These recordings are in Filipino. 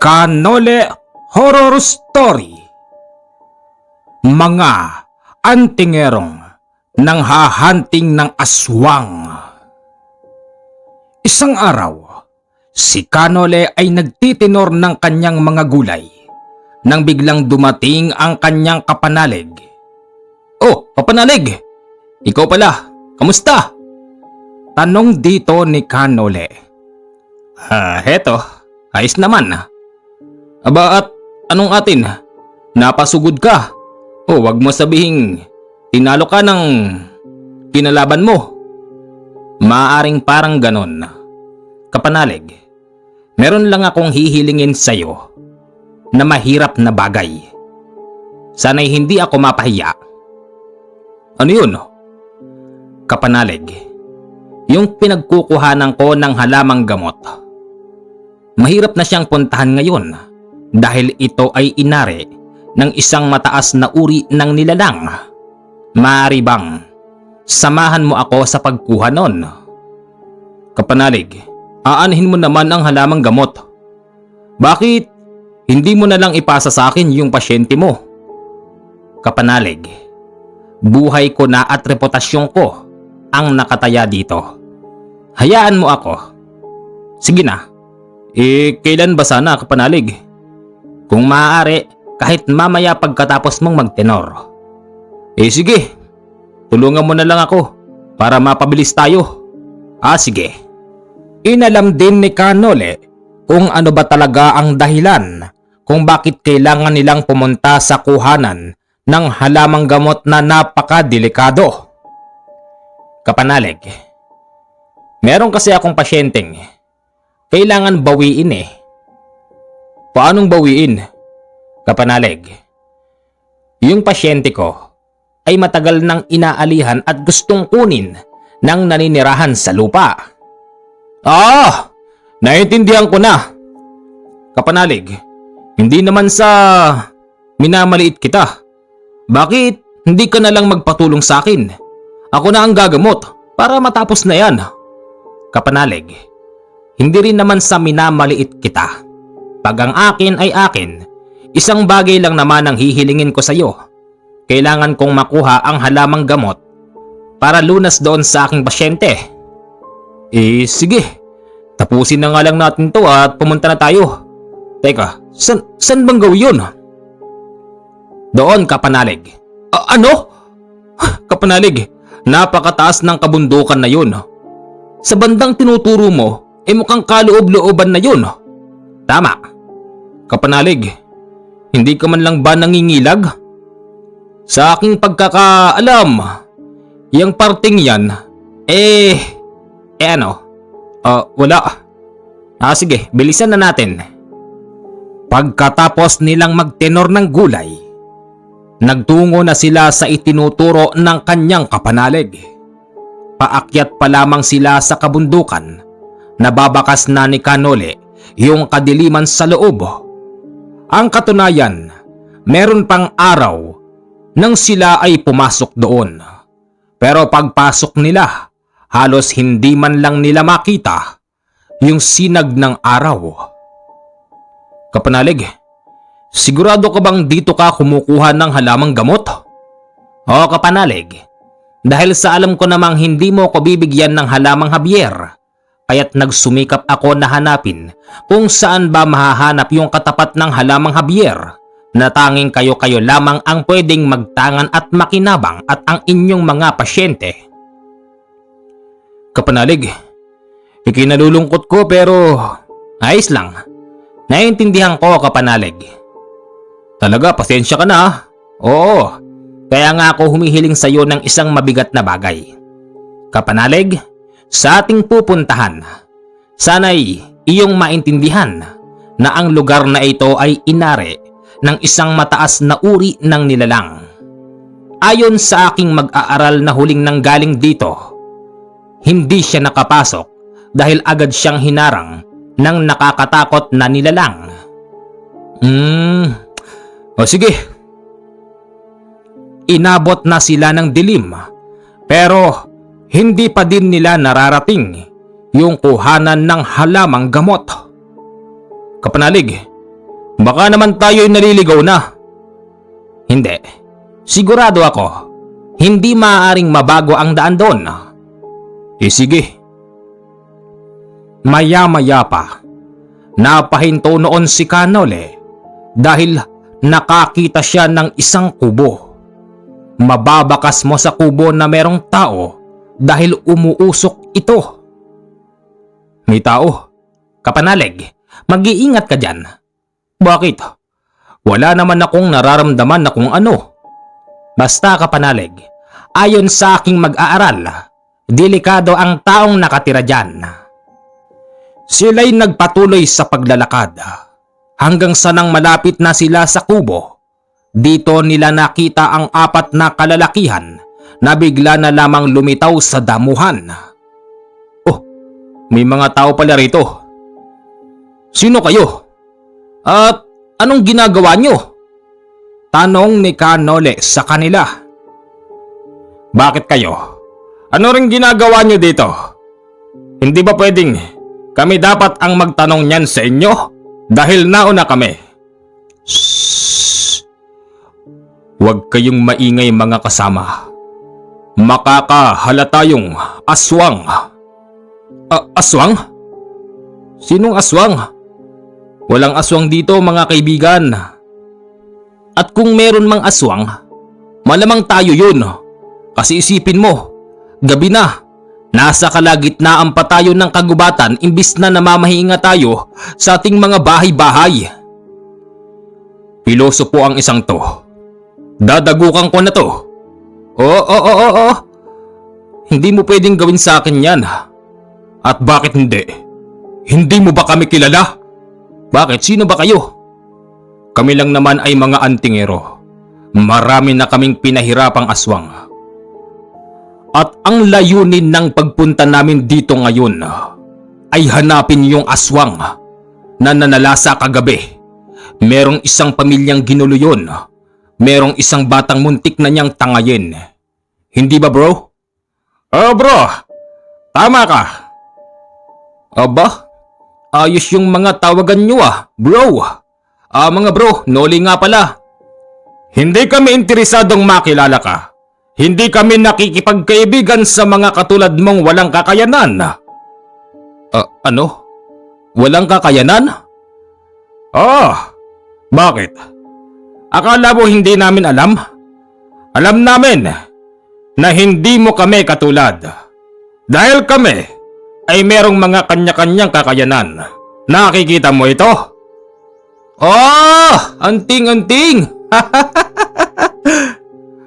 Kanole Horror Story. Mga antingerong nanghahanting ng aswang. Isang araw, si Kanole ay nagtitinor ng kanyang mga gulay nang biglang dumating ang kanyang kapanalig. "Oh, kapanalig! Ikaw pala, kamusta?" tanong dito ni Kanole. Heto, ayos naman." "Aba, at anong atin? Napasugod ka. O wag mo sabihing tinalo ka ng kinalaban mo." "Maaring parang ganon. Kapanalig, meron lang akong hihilingin sa'yo na mahirap na bagay. Sana'y hindi ako mapahiya." "Ano yun?" "Kapanalig, yung pinagkukuhanan ko ng halamang gamot. Mahirap na siyang puntahan ngayon dahil ito ay inari ng isang mataas na uri ng nilalang. Maaari bang samahan mo ako sa pagkuha nun?" "Kapanalig, aanhin mo naman ang halamang gamot. Bakit hindi mo na lang ipasa sa akin yung pasyente mo?" "Kapanalig, buhay ko na at reputasyon ko ang nakataya dito. Hayaan mo ako." "Sige na. Kailan ba sana, kapanalig?" "Kung maaari, kahit mamaya pagkatapos mong magtenor." Sige. Tulungan mo na lang ako para mapabilis tayo." Sige." Inalam din ni Kanole kung ano ba talaga ang dahilan kung bakit kailangan nilang pumunta sa kuhanan ng halamang gamot na napakadelikado. "Kapanalig, meron kasi akong pasyenteng kailangan bawiin eh." "Paanong bawiin?" "Kapanalig, yung pasyente ko ay matagal nang inaalihan at gustong kunin ng naninirahan sa lupa." Naiintindihan ko na. Kapanalig, hindi naman sa minamaliit kita. Bakit hindi ka na lang magpatulong sa akin? Ako na ang gagamot para matapos na yan." "Kapanalig, hindi rin naman sa minamaliit kita. Pag ang akin ay akin, isang bagay lang naman ang hihilingin ko sa iyo. Kailangan kong makuha ang halamang gamot para lunas doon sa aking pasyente." Sige. Tapusin na nga lang natin to at pumunta na tayo. Teka, san bang gawin yun?" "Doon, kapanalig." Ano? "Kapanalig, napakataas ng kabundukan na yun. Sa bandang tinuturo mo, mukhang kaloob-looban na yun." "Tama. Kapanalig, hindi ka man lang ba nangingilag? Sa aking pagkakaalam, yung parting yan, wala. Sige, bilisan na natin." Pagkatapos nilang magtenor ng gulay, nagtungo na sila sa itinuturo ng kanyang kapanalig. Paakyat pa lamang sila sa kabundukan, nababakas na ni Kanole yung kadiliman sa loob. Ang katunayan, meron pang araw nang sila ay pumasok doon. Pero pagpasok nila, halos hindi man lang nila makita yung sinag ng araw. "Kapanalig, sigurado ka bang dito ka kumukuha ng halamang gamot?" "Oo, kapanalig. Dahil sa alam ko namang hindi mo ko bibigyan ng halamang Javier, kaya't nagsumikap ako na hanapin kung saan ba mahahanap yung katapat ng halamang Javier na tanging kayo-kayo lamang ang pwedeng magtangan at makinabang at ang inyong mga pasyente." "Kapanalig, ikinalulungkot ko pero ayos lang. Naiintindihan ko, kapanalig." "Talaga, pasensya ka na." "Oo, kaya nga ako humihiling sa iyo ng isang mabigat na bagay. Kapanalig, sa ating pupuntahan, sana'y iyong maintindihan na ang lugar na ito ay inari ng isang mataas na uri ng nilalang. Ayon sa aking mag-aaral na huling nanggaling dito, hindi siya nakapasok dahil agad siyang hinarang ng nakakatakot na nilalang." Sige." Inabot na sila ng dilim, pero hindi pa din nila nararating yung kuhanan ng halamang gamot. "Kapanalig, Baka naman tayo'y naliligaw na. Hindi. Sigurado ako, hindi maaaring mabago ang daan doon. Sige. Maya-maya pa, napahinto noon si Kanole dahil nakakita siya ng isang kubo. Mababakas mo sa kubo na merong tao dahil umuusok ito. May tao. Kapanalig, mag-iingat ka dyan. Bakit? Wala naman akong nararamdaman na kung ano. Basta kapanalig, ayon sa aking mag-aaral, delikado ang taong nakatira dyan. Sila'y nagpatuloy sa paglalakad hanggang sa nang malapit na sila sa kubo. Dito nila nakita ang 4 na kalalakihan na bigla na lamang lumitaw sa damuhan. Oh, may mga tao pala rito. Sino kayo? At anong ginagawa nyo? Tanong ni Kanole sa kanila. Bakit kayo? Ano ring ginagawa nyo dito? Hindi ba pwedeng kami dapat ang magtanong niyan sa inyo? Dahil nauna kami. Shhh! Huwag kayong maingay mga kasama. Makakahalata yung aswang. Aswang? Sinong aswang? Walang aswang dito mga kaibigan. At kung meron mang aswang, malamang tayo yun. Kasi isipin mo, gabi na, nasa kalagitnaan pa tayo ng kagubatan imbis na namamahinga tayo sa ating mga bahay-bahay. Piloso po ang isang to. Dadagukan ko na to. Oo. Hindi mo pwedeng gawin sa akin yan. At bakit hindi? Hindi mo ba kami kilala? Bakit? Sino ba kayo? Kami lang naman ay mga antingero. Marami na kaming pinahirapang aswang. At ang layunin ng pagpunta namin dito ngayon ay hanapin yung aswang na nanalasa kagabi. Merong isang pamilyang ginulo yun. Merong isang batang muntik na niyang tangayin. Hindi ba bro? Bro, tama ka. Aba, ayos yung mga tawagan nyo bro. Mga bro, Noli nga pala. Hindi kami interesadong makilala ka. Hindi kami nakikipagkaibigan sa mga katulad mong walang kakayanan. Ano? Walang kakayanan? Bakit? Akala mo hindi namin alam? Alam namin na hindi mo kami katulad. Dahil kami ay merong mga kanya-kanyang kakayanan. Nakikita mo ito? Anting-anting!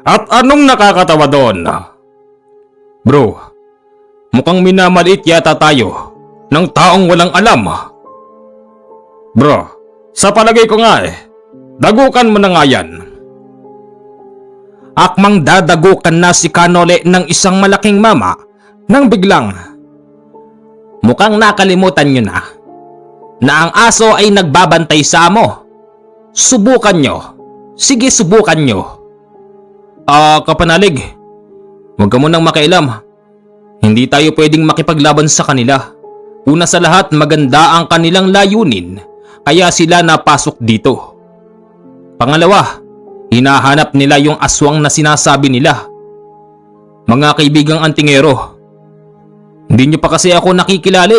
At anong nakakatawa doon? Bro, mukhang minamaliit yata tayo ng taong walang alam. Bro, sa palagay ko nga dagukan mo na nga yan. Akmang dadagukan na si Kanole ng isang malaking mama nang biglang, mukhang nakalimutan nyo na ang aso ay nagbabantay sa amo. Subukan nyo. Sige, subukan nyo. Kapanalig, huwag ka munang makialam. Hindi tayo pwedeng makipaglaban sa kanila. Una sa lahat, maganda ang kanilang layunin, kaya sila napasok dito. Pangalawa, hinahanap nila yung aswang na sinasabi nila. Mga kaibigang antingero, hindi nyo pa kasi ako nakikilala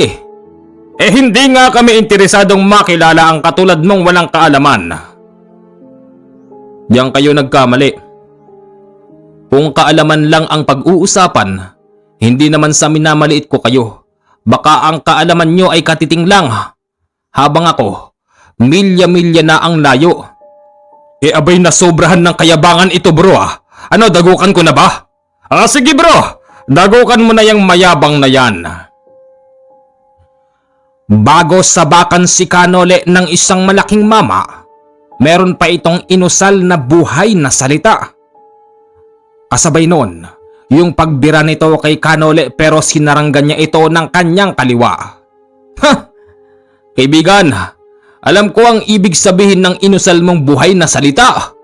hindi nga kami interesadong makilala ang katulad mong walang kaalaman. Diyan kayo nagkamali. Kung kaalaman lang ang pag-uusapan, hindi naman sa minamaliit ko kayo. Baka ang kaalaman nyo ay katiting lang. Habang ako, milya-milya na ang layo. Abay na sobrahan ng kayabangan ito bro Ano, dagukan ko na ba? Sige bro, dagukan mo na yung mayabang na yan. Bago sabakan si Kanole ng isang malaking mama, meron pa itong inusal na buhay na salita. Kasabay noon, yung pagbira nito kay Kanole pero sinaranggan niya ito ng kanyang kaliwa. Kaibigan, alam ko ang ibig sabihin ng inusal mong buhay na salita.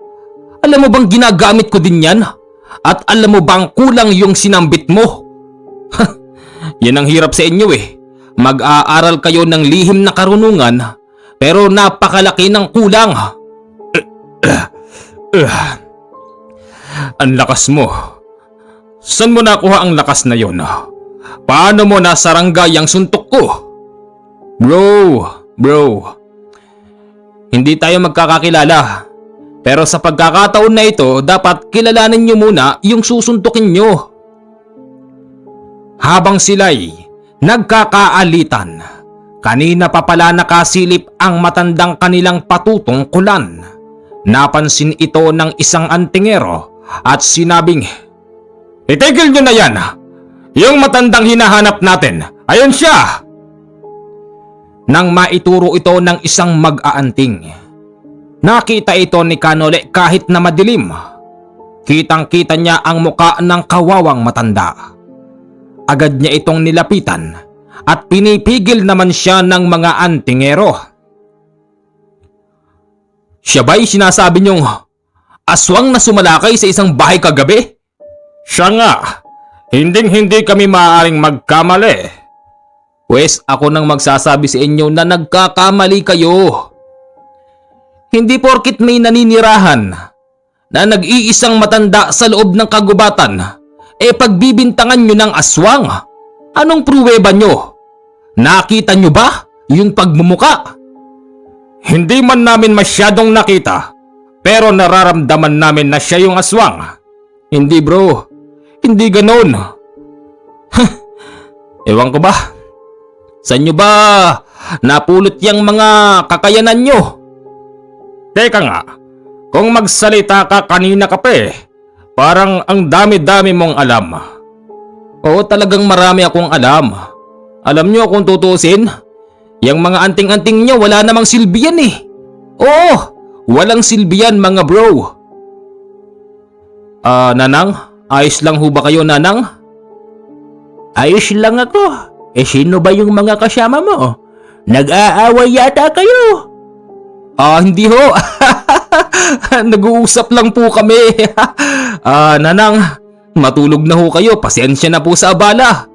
Alam mo bang ginagamit ko din yan? At alam mo bang kulang yung sinambit mo? Yan ang hirap sa inyo Mag-aaral kayo ng lihim na karunungan pero napakalaki ng kulang. Ang lakas mo. Saan mo nakuha ang lakas na yon? Paano mo nasaranggay ang suntok ko? Bro, hindi tayo magkakakilala. Pero sa pagkakataon na ito, dapat kilalanin nyo muna yung susuntukin nyo. Habang sila'y nagkakaalitan, kanina pa pala nakasilip ang matandang kanilang patutungkulan. Napansin ito ng isang antingero at sinabing, "Itigil nyo na yan! Yung matandang hinahanap natin, ayun siya!" Nang maituro ito ng isang mag-aanting, nakita ito ni Kanole kahit na madilim. Kitang-kita niya ang muka ng kawawang matanda. Agad niya itong nilapitan at pinipigil naman siya ng mga antingero. "Siya ba'y sinasabi niyong aswang na sumalakay sa isang bahay kagabi?" "Siya nga, hinding-hindi kami maaaring magkamali." "Pwes ako nang magsasabi sa inyo na nagkakamali kayo. Hindi porkit may naninirahan na nag-iisang matanda sa loob ng kagubatan, pagbibintangan nyo ng aswang. Anong pruweba nyo? Nakita nyo ba yung pagmumuka?" "Hindi man namin masyadong nakita, pero nararamdaman namin na siya yung aswang." "Hindi bro, hindi ganon." Ewan ko ba? Saan nyo ba napulot yung mga kakayanan nyo? Teka nga, kung magsalita ka kanina ka pa parang ang dami-dami mong alam. Oo, talagang marami akong alam. Alam nyo kung tutusin, yung mga anting-anting nyo wala namang silbi yan Oo, walang silbi yan mga bro. Nanang, ayos lang ho ba kayo, Nanang? "Ayos lang ako. Sino ba yung mga kasama mo? Nag-aaway yata kayo." Hindi ho. Nag-uusap lang po kami." Nanang, matulog na ho kayo. Pasensya na po sa abala."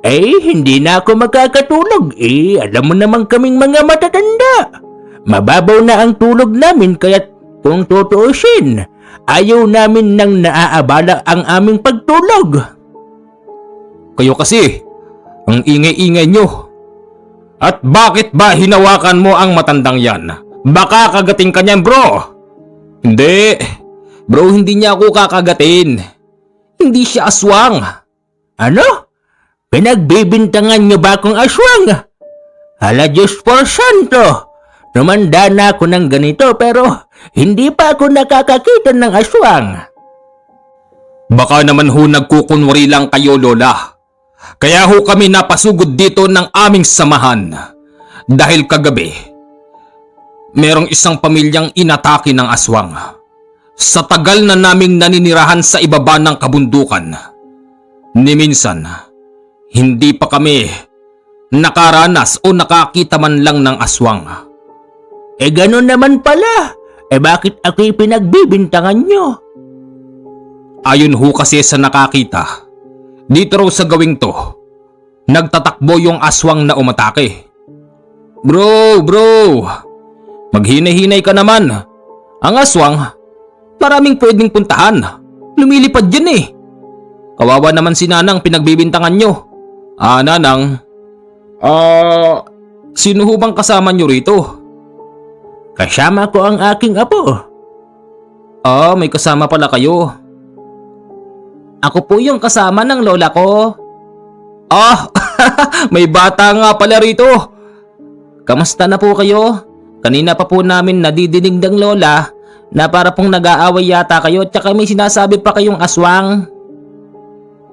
Hindi na ako magkakatulog. Alam mo naman kaming mga matatanda. Mababaw na ang tulog namin kaya't kung tutuusin, ayaw namin nang naaabala ang aming pagtulog. Kayo kasi, ang ingay-ingay nyo. At bakit ba hinawakan mo ang matandang yan? Baka kagating ka niyan, bro. Hindi. Bro, hindi niya ako kakagatin. Hindi siya aswang. Ano? Pinagbibintangan niyo ba akong aswang? Hala Diyos por santo. Tumanda na ako ng ganito pero hindi pa ako nakakakita ng aswang. Baka naman ho nagkukunwari lang kayo, Lola. Kaya ho kami napasugod dito ng aming samahan. Dahil kagabi, merong isang pamilyang inatake ng aswang. Sa tagal na naming naninirahan sa ibaba ng kabundukan, ni minsan, hindi pa kami nakaranas o nakakita man lang ng aswang. Ganun naman pala. Bakit ako'y pinagbibintangan nyo? Ayon ho kasi sa nakakita, dito raw sa gawing to, nagtatakbo yung aswang na umatake. Bro, maghinay-hinay ka naman. Ang aswang, maraming pwedeng puntahan. Lumilipad yan Kawawa naman si Nanang pinagbibintangan nyo. Nanang, sino ho bang kasama nyo rito? Kasama ko ang aking apo. May kasama pala kayo. Ako po yung kasama ng lola ko. May bata nga pala rito. Kamusta na po kayo? Kanina pa po namin nadidinig ng lola na para pong nag-aaway yata kayo at saka may sinasabi pa kayong aswang.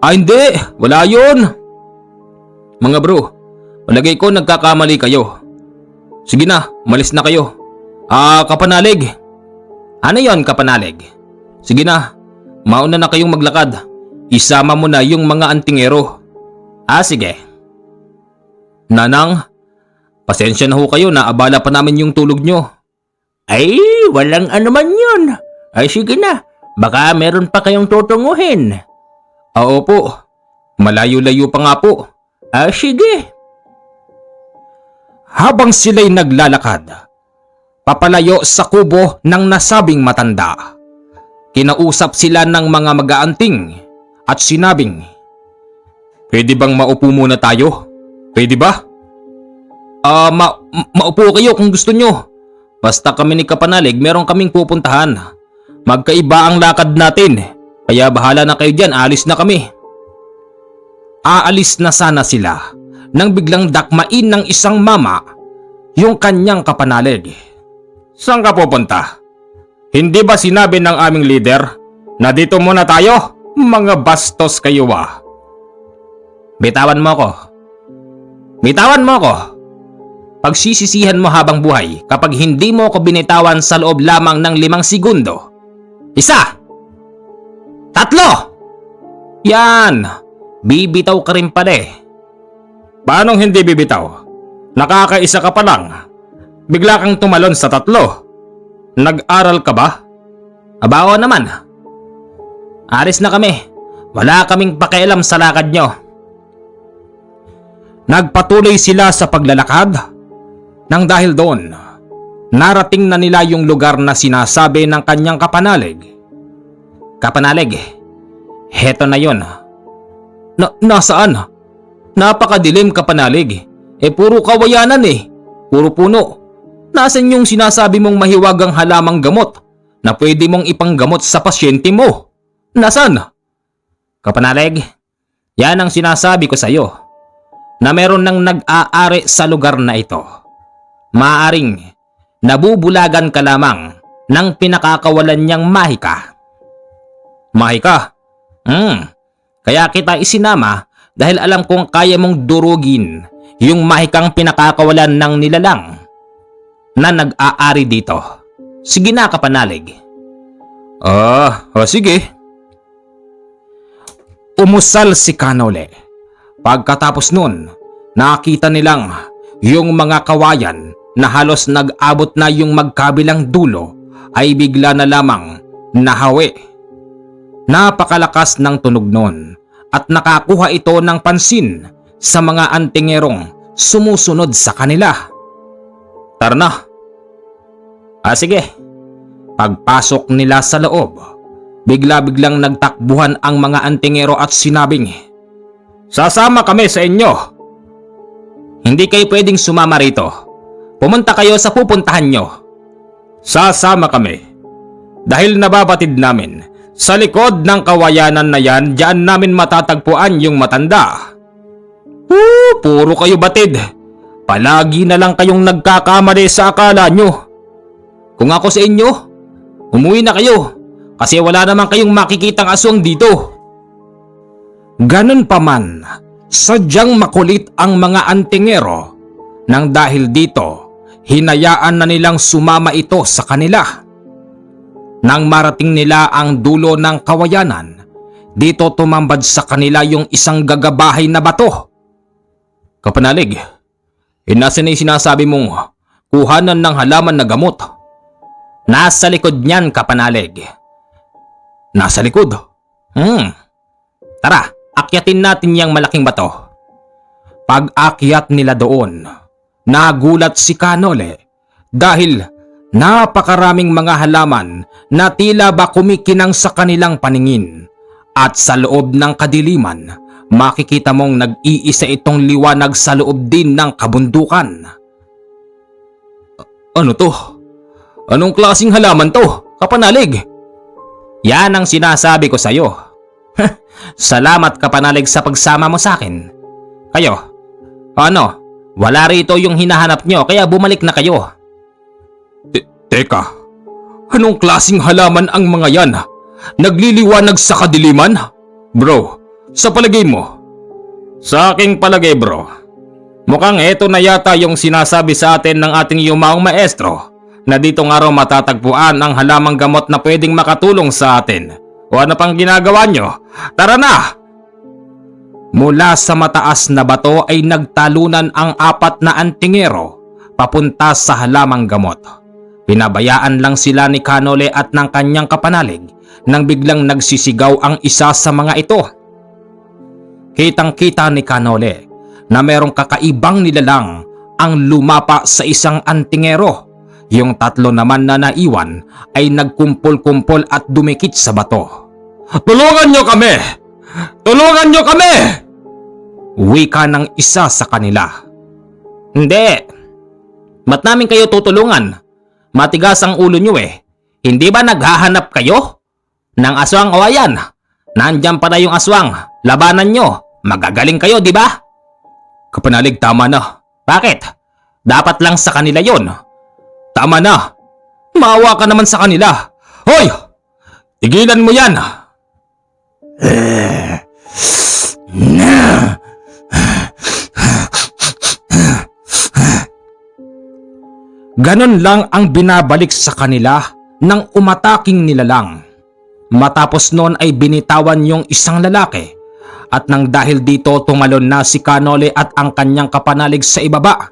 Hindi, wala yun. Mga bro, malagay ko nagkakamali kayo. Sige na, malis na kayo. Kapanalig. Ano yon, kapanalig? Sige na, mauna na kayong maglakad. Isama mo na yung mga antingero. Sige. Nanang, pasensya na ho kayo na abala pa namin yung tulog nyo. Walang anuman yun. Sige na, baka meron pa kayong tutunguhin. Opo, malayo-layo pa nga po. Sige. Habang sila'y naglalakad, papalayo sa kubo ng nasabing matanda, kinausap sila ng mga mag-aanting at sinabing, "Pwede bang maupo muna tayo? Pwede ba?" Maupo kayo kung gusto nyo. Basta kami ni Kapanalig meron kaming pupuntahan. Magkaiba ang lakad natin, kaya bahala na kayo dyan, alis na kami. Aalis na sana sila nang biglang dakmain ng isang mama yung kanyang kapanalig. "Saan ka pupunta? Hindi ba sinabi ng aming leader na dito muna tayo? Mga bastos kayo ah." Bitawan mo ako. Bitawan mo ako. Pagsisisihan mo habang buhay kapag hindi mo ako binitawan sa loob lamang ng 5 segundo. 1, 3. Yan. Bibitaw ka rin pala eh. Paanong hindi bibitaw? Nakakaisa ka pa lang. Bigla kang tumalon sa 3. Nag-aral ka ba? Abawa naman. Alis na kami. Wala kaming pakialam sa lakad nyo. Nagpatuloy sila sa paglalakad nang dahil doon, narating na nila yung lugar na sinasabi ng kanyang kapanalig. "Kapanalig, heto na yun." Nasaan? Napakadilim, Kapanalig. Puro kawayanan eh. Puro puno. Nasaan yung sinasabi mong mahiwagang halamang gamot na pwede mong ipanggamot sa pasyente mo? Nasaan? Kapanalig, yan ang sinasabi ko sa iyo. Na meron nang nag-aari sa lugar na ito. Maaring nabubulagan ka lamang ng pinakakawalan niyang mahika. Mahika? Kaya kita isinama dahil alam kong kaya mong durugin yung mahikang pinakakawalan ng nilalang na nag-aari dito. Sige na, Kapanalig. Sige. Umusal si Kanole. Pagkatapos nun, nakita nilang yung mga kawayan na halos nag-abot na yung magkabilang dulo ay bigla na lamang nahawi. Napakalakas ng tunog nun at nakakuha ito ng pansin sa mga antingerong sumusunod sa kanila. Tara na. Sige. Pagpasok nila sa loob, bigla-biglang nagtakbuhan ang mga antingero at sinabing, "Sasama kami sa inyo." "Hindi kayo pwedeng sumama rito. Pumunta kayo sa pupuntahan nyo." "Sasama kami. Dahil nababatid namin, sa likod ng kawayanan na yan, diyan namin matatagpuan yung matanda." Puro kayo batid. Palagi na lang kayong nagkakamali sa akala nyo. Kung ako sa inyo, umuwi na kayo kasi wala naman kayong makikitang aswang dito. Ganun pa man, sadyang makulit ang mga antingero nang dahil dito, hinayaan na nilang sumama ito sa kanila. Nang marating nila ang dulo ng kawayanan, dito tumambad sa kanila yung isang gagabahay na bato. "Kapanalig, nasa na yung sinasabi mong kuhanan ng halaman na gamot?" "Nasa likod niyan, Kapanalig." "Nasa likod? Tara, akyatin natin yung malaking bato." Pag-akyat nila doon, nagulat si Kanole dahil napakaraming mga halaman na tila ba kumikinang sa kanilang paningin at sa loob ng kadiliman makikita mong nag-iisa itong liwanag sa loob din ng kabundukan. "Ano to? Anong klaseng halaman to, Kapanalig?" "Yan ang sinasabi ko sa iyo." "Salamat, Kapanalig, sa pagsama mo sa akin. Kayo, wala rito yung hinahanap nyo kaya bumalik na kayo." Teka, anong klaseng halaman ang mga yan? Nagliliwanag sa kadiliman? Bro, sa palagay mo? Sa aking palagay, bro, mukhang eto na yata yung sinasabi sa atin ng ating yumaong maestro na dito nga raw matatagpuan ang halamang gamot na pwedeng makatulong sa atin. O ano pang ginagawa nyo? Tara na! Mula sa mataas na bato ay nagtalunan ang 4 na antingero papunta sa halamang gamot. Pinabayaan lang sila ni Kanole at ng kanyang kapanalig nang biglang nagsisigaw ang isa sa mga ito. Kitang-kita ni Kanole na merong kakaibang nilalang ang lumapa sa isang antingero. Yung tatlo naman na naiwan ay nagkumpol-kumpol at dumikit sa bato. "Tulungan nyo kami! Tulungan nyo kami!" wika ng isa sa kanila. "Hindi. Ba't namin kayo tutulungan? Matigas ang ulo nyo eh. Hindi ba naghahanap kayo ng aswang o ayan? Nandyan pala yung aswang. Labanan nyo. Magagaling kayo, di ba?" "Kapanalig, tama na." "Bakit? Dapat lang sa kanila yon." "Tama na. Maawa ka naman sa kanila. Hoy! Tigilan mo yan!" Ganon lang ang binabalik sa kanila ng umataking nilalang. Matapos noon ay binitawan yung isang lalaki at nang dahil dito tumalon na si Kanole at ang kanyang kapanalig sa ibaba.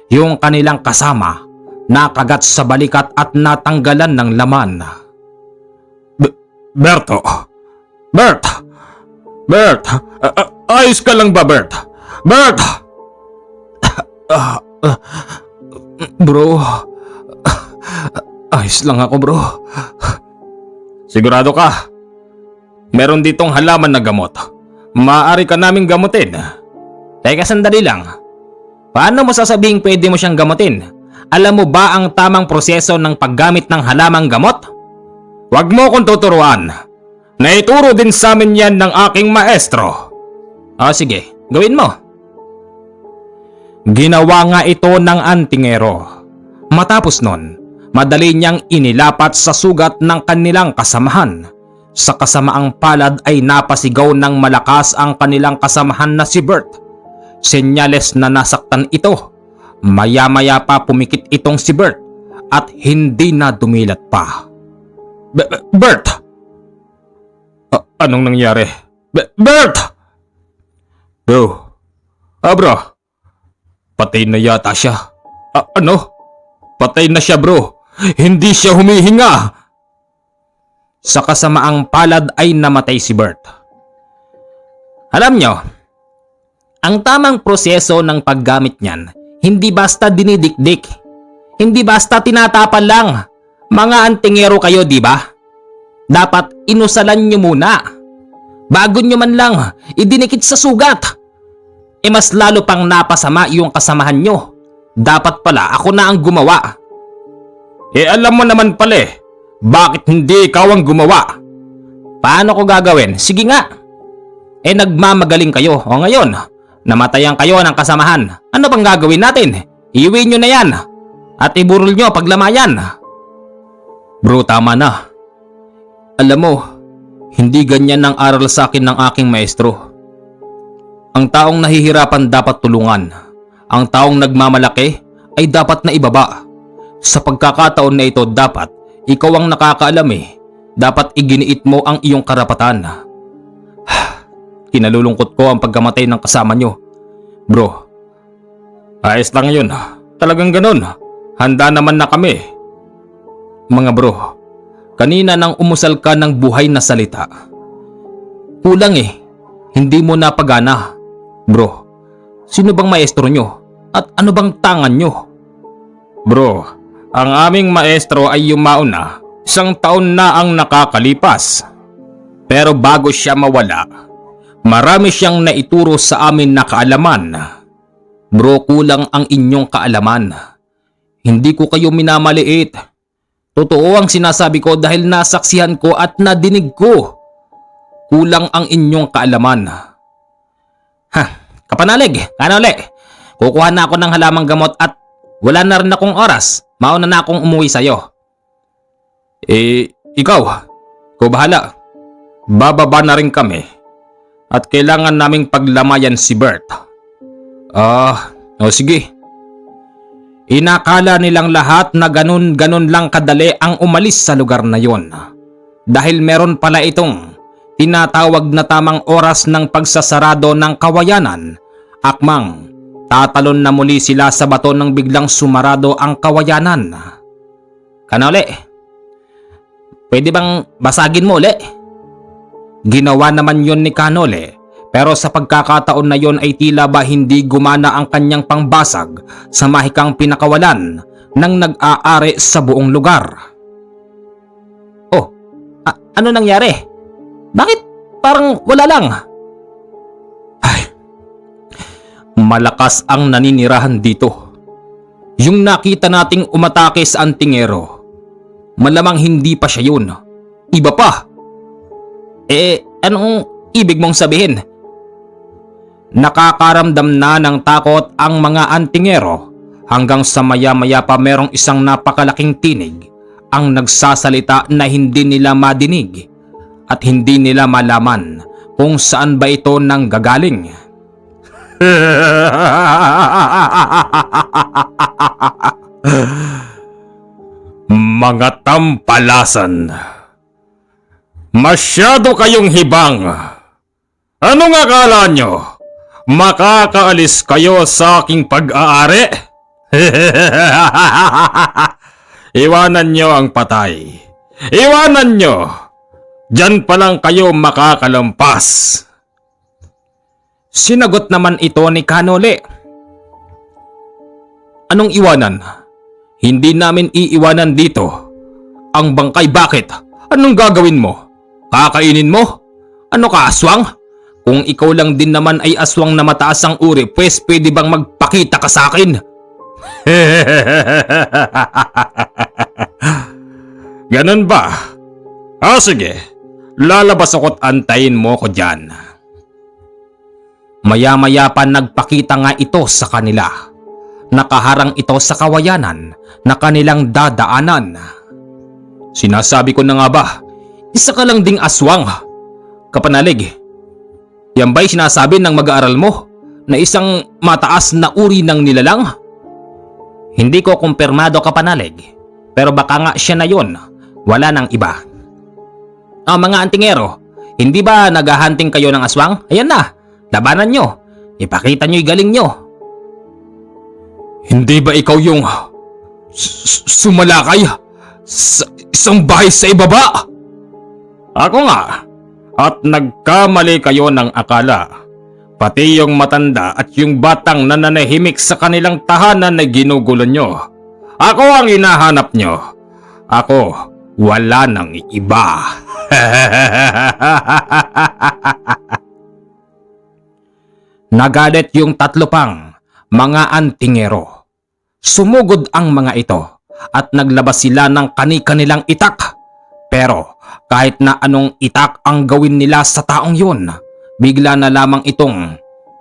Yung kanilang kasama nakagat sa balikat at natanggalan ng laman. "Berto! Bert! Bert! Ayos ka lang ba, Bert? Bert!" "Bro, ayos lang ako, bro." "Sigurado ka? Meron ditong halaman na gamot. Maaari ka naming gamutin." "Teka, sandali lang. Paano mo sasabing pwede mo siyang gamutin? Alam mo ba ang tamang proseso ng paggamit ng halamang gamot?" "Wag mo kong tuturuan. Naituro din sa amin yan ng aking maestro." Sige, gawin mo." Ginawa nga ito ng antingero. Matapos nun, madali niyang inilapat sa sugat ng kanilang kasamahan. Sa kasamaang palad ay napasigaw ng malakas ang kanilang kasamahan na si Bert. Senyales na nasaktan ito. Maya-maya pa pumikit itong si Bert at hindi na dumilat pa. "Bert! Anong nangyari? Bert!" "Bro, bro, patay na yata siya." Ano? Patay na siya, bro. Hindi siya humihinga." Sa kasamaang palad ay namatay si Bert. Alam nyo, ang tamang proseso ng paggamit niyan, hindi basta dinidikdik. Hindi basta tinatapan lang. Mga antingero kayo, di ba? Dapat inusalan nyo muna. Bago nyo man lang idinikit sa sugat. Mas lalo pang napasama yung kasamahan nyo. Dapat pala ako na ang gumawa. Alam mo naman pala bakit hindi ikaw ang gumawa? Paano ko gagawin? Sige nga. Nagmamagaling kayo. O ngayon, namatayan kayo ng kasamahan. Ano pang gagawin natin? Iuwi nyo na yan. At iburol nyo paglamayan. Bro, tama na. Alam mo, hindi ganyan ang aral sa akin ng aking maestro. Ang taong nahihirapan dapat tulungan. Ang taong nagmamalaki ay dapat na ibaba. Sa pagkakataon na ito dapat ikaw ang nakakaalam Dapat iginiit mo ang iyong karapatan. Kinalulungkot ko ang pagkamatay ng kasama nyo. Bro, ayos lang yun. Talagang ganun. Handa naman na kami. Mga bro, kanina nang umusal ka ng buhay na salita. Kulang hindi mo napagana. Bro, sino bang maestro nyo? At ano bang tangan nyo? Bro, ang aming maestro ay yumaon na. 1 taon na ang nakakalipas. Pero bago siya mawala, marami siyang naituro sa amin na kaalaman. Bro, kulang ang inyong kaalaman. Hindi ko kayo minamaliit. Totoo ang sinasabi ko dahil nasaksihan ko at nadinig ko. Kulang ang inyong kaalaman. Kapanalig, Kanole. Kukuha na ako ng halamang gamot at wala na rin akong oras. Mauna na akong umuwi sa'yo. Ikaw bahala. Bababa na rin kami. At kailangan naming paglamayan si Bert. Sige. Inakala nilang lahat na ganun-ganun lang kadali ang umalis sa lugar na yon. Dahil meron pala itong tinatawag na tamang oras ng pagsasarado ng kawayanan. Akmang tatalon na muli sila sa bato nang biglang sumarado ang kawayanan. Kanole, pwede bang basagin mo uli? Ginawa naman yon ni Kanole, Pero sa pagkakataon na yon ay tila ba hindi gumana ang kanyang pangbasag sa mahikang pinakawalan ng nag-aari sa buong lugar. Oh, ano nangyari? Bakit parang wala lang? Ay, malakas ang naninirahan dito. Yung nakita nating umatake sa antingero, malamang hindi pa siya yun. Iba pa. Anong ibig mong sabihin? Nakakaramdam na ng takot ang mga antingero hanggang sa maya-maya pa merong isang napakalaking tinig ang nagsasalita na hindi nila madinig at hindi nila malaman kung saan ba ito nanggagaling. Mga tampalasan, masyado kayong hibang. Anong akala nyo? Makakaalis kayo sa aking pag-aari? Iwanan nyo ang patay. Iwanan nyo. Diyan pa lang kayo makakalampas. Sinagot naman ito ni Kanole. Anong iwanan? Hindi namin iiwanan dito. Ang bangkay bakit? Anong gagawin mo? Kakainin mo? Ano ka, aswang? Kung ikaw lang din naman ay aswang na mataas ang uri, pwes pwede bang magpakita ka sa akin? Ganun ba? Sige. Lalabas ako't antayin mo ko dyan. Maya-maya pa nagpakita nga ito sa kanila. Nakaharang ito sa kawayanan na kanilang dadaanan. Sinasabi ko na nga ba, isa ka lang ding aswang. Kapanalig, yan ba'y sinasabi ng mag-aaral mo na isang mataas na uri ng nilalang? Hindi ko kumpirmado, Kapanalig, pero baka nga siya na yun, wala nang iba. Mga antingero, hindi ba naghahunting kayo ng aswang? Ayan na, labanan nyo, ipakita nyo yung galing nyo. Hindi ba ikaw yung sumalakay sa isang bahay sa ibaba? Ako nga. At nagkamali kayo ng akala. Pati yung matanda at yung batang nananahimik sa kanilang tahanan na ginugulo nyo. Ako ang hinahanap nyo. Ako, wala nang iba. Nagalit yung tatlo pang mga antingero. Sumugod ang mga ito at naglabas sila ng kani-kanilang itak. Pero kahit na anong itak ang gawin nila sa taong yun, bigla na lamang itong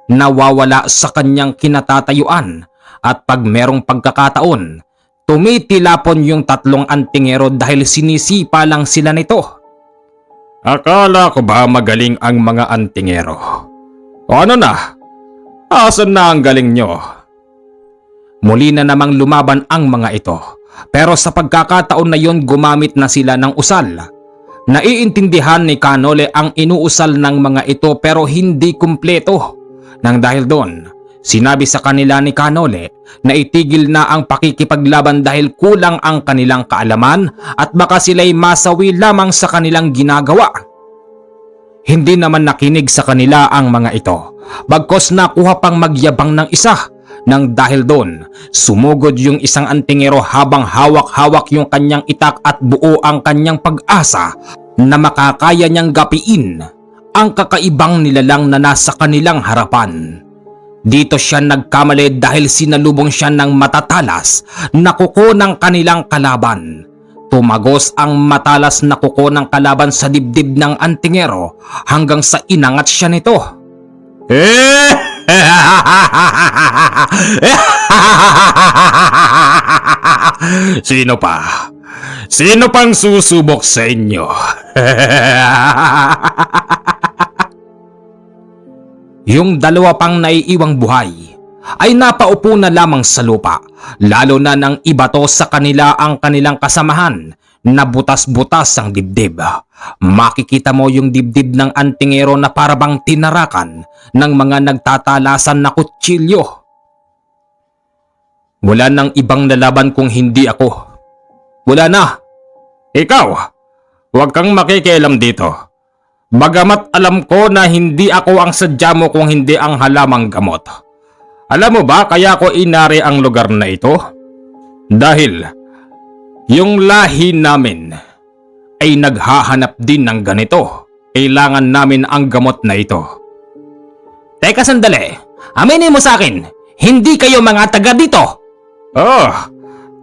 nawawala sa kanyang kinatatayuan at pag merong pagkakataon, tumitilapon yung tatlong antingero dahil sinisipa lang sila nito. Akala ko ba magaling ang mga antingero? O ano na? Asan na ang galing nyo? Muli na namang lumaban ang mga ito. Pero sa pagkakataon na yon gumamit na sila ng usal. Naiintindihan ni Kanole ang inuusal ng mga ito pero hindi kumpleto. Nang dahil doon, sinabi sa kanila ni Kanole na itigil na ang pakikipaglaban dahil kulang ang kanilang kaalaman at baka sila'y masawi lamang sa kanilang ginagawa. Hindi naman nakinig sa kanila ang mga ito, bagkos nakuha pang magyabang ng isa. Nang dahil doon, sumugod yung isang antingero habang hawak-hawak yung kanyang itak at buo ang kanyang pag-asa na makakaya niyang gapiin ang kakaibang nilalang na nasa kanilang harapan. Dito siya nagkamali dahil sinalubong siya ng matatalas na kuko ng kanilang kalaban. Tumagos ang matalas na kuko ng kalaban sa dibdib ng antingero hanggang sa inangat siya nito. Sino pa? Sino pang susubok sa inyo? Yung dalawa pang naiiwang buhay ay napaupo na lamang sa lupa, lalo na nang ibato sa kanila ang kanilang kasamahan na butas-butas ang dibdib. Makikita mo yung dibdib ng antingero na parabang tinarakan ng mga nagtatalasan na kutsilyo. Wala nang ibang lalaban kung hindi ako. Wala na. Ikaw, huwag kang makikialam dito. Bagamat alam ko na hindi ako ang sadya mo kung hindi ang halamang gamot. Alam mo ba kaya ko inari ang lugar na ito? Dahil yung lahi namin ay naghahanap din ng ganito. Kailangan namin ang gamot na ito. Teka sandali, aminin mo sa akin, hindi kayo mga taga dito. Oh,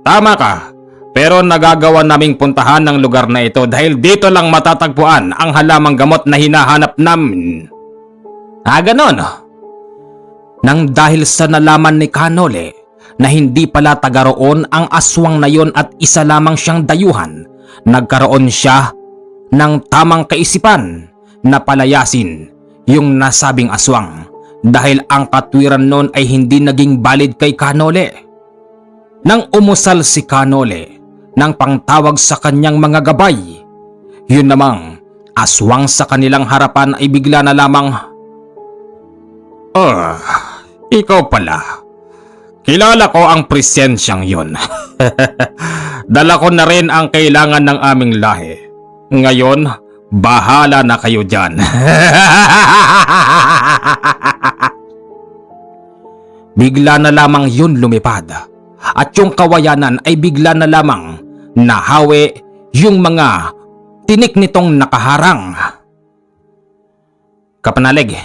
tama ka. Pero nagagawa naming puntahan ng lugar na ito dahil dito lang matatagpuan ang halamang gamot na hinahanap namin. Ganon. Nang dahil sa nalaman ni Kanole na hindi pala taga roon ang aswang na yon at isa lamang siyang dayuhan, nagkaroon siya ng tamang kaisipan na palayasin yung nasabing aswang dahil ang katwiran nun ay hindi naging valid kay Kanole. Nang umusal si Kanole ng pangtawag sa kanyang mga gabay, yun namang aswang sa kanilang harapan ay bigla na lamang, ikaw pala. Kilala ko ang presensyang yon. Dala ko na rin ang kailangan ng aming lahi. Ngayon, bahala na kayo dyan. Bigla na lamang yun lumipad. At yung kawayanan ay bigla na lamang nahawi yung mga tinik nitong nakaharang. Kapanalig,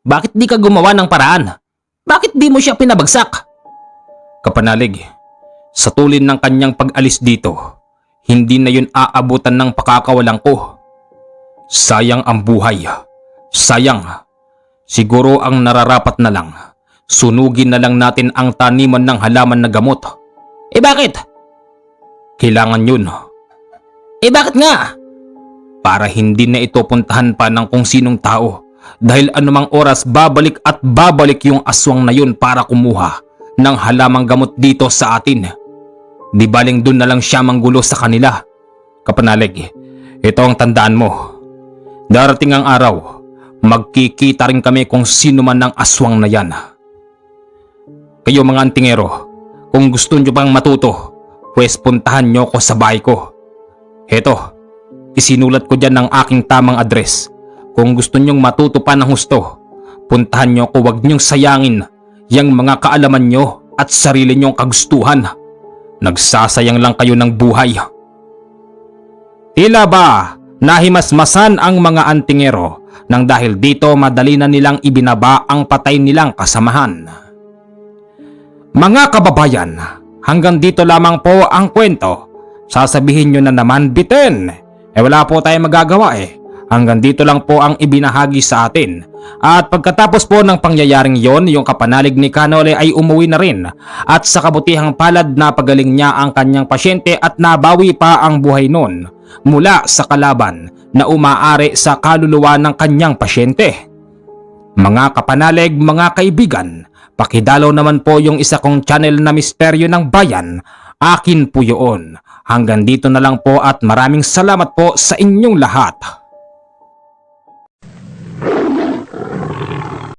bakit di ka gumawa ng paraan? Bakit di mo siya pinabagsak? Kapanalig, sa tulin ng kanyang pag-alis dito, hindi na yun aabutan ng pakakawalan ko. Sayang ang buhay. Sayang. Siguro ang nararapat na lang, sunugin na lang natin ang taniman ng halaman na gamot. Bakit? Kailangan yun. Bakit nga? Para hindi na ito puntahan pa ng kung sinong tao. Dahil anumang oras babalik at babalik yung aswang na yun para kumuha ng halamang gamot dito sa atin. Di baling dun na lang siya manggulo sa kanila. Kapanalig, ito ang tandaan mo. Darating ang araw, magkikita rin kami kung sino man ang aswang na yan. Kayo mga antingero, kung gusto nyo bang matuto, pwes puntahan nyo ko sa bahay ko. Heto, isinulat ko dyan ang aking tamang address. Kung gusto nyong matuto pa ng husto, puntahan nyo ko, wag nyong sayangin yung mga kaalaman nyo at sarili nyong kagustuhan. Nagsasayang lang kayo ng buhay. Tila ba nahimasmasan ang mga antingero nang dahil dito madali na nilang ibinaba ang patay nilang kasamahan. Mga kababayan, hanggang dito lamang po ang kwento. Sasabihin nyo na naman, bitin. Wala po tayong magagawa . Hanggang dito lang po ang ibinahagi sa atin. At pagkatapos po ng pangyayaring yon, yung kapanalig ni Kanole ay umuwi na rin. At sa kabutihang palad na pagaling niya ang kanyang pasyente at nabawi pa ang buhay nun mula sa kalaban na umaari sa kaluluwa ng kanyang pasyente. Mga kapanalig, mga kaibigan, pakidalaw naman po yung isa kong channel na Misteryo ng Bayan. Akin po yun. Hanggang dito na lang po at maraming salamat po sa inyong lahat.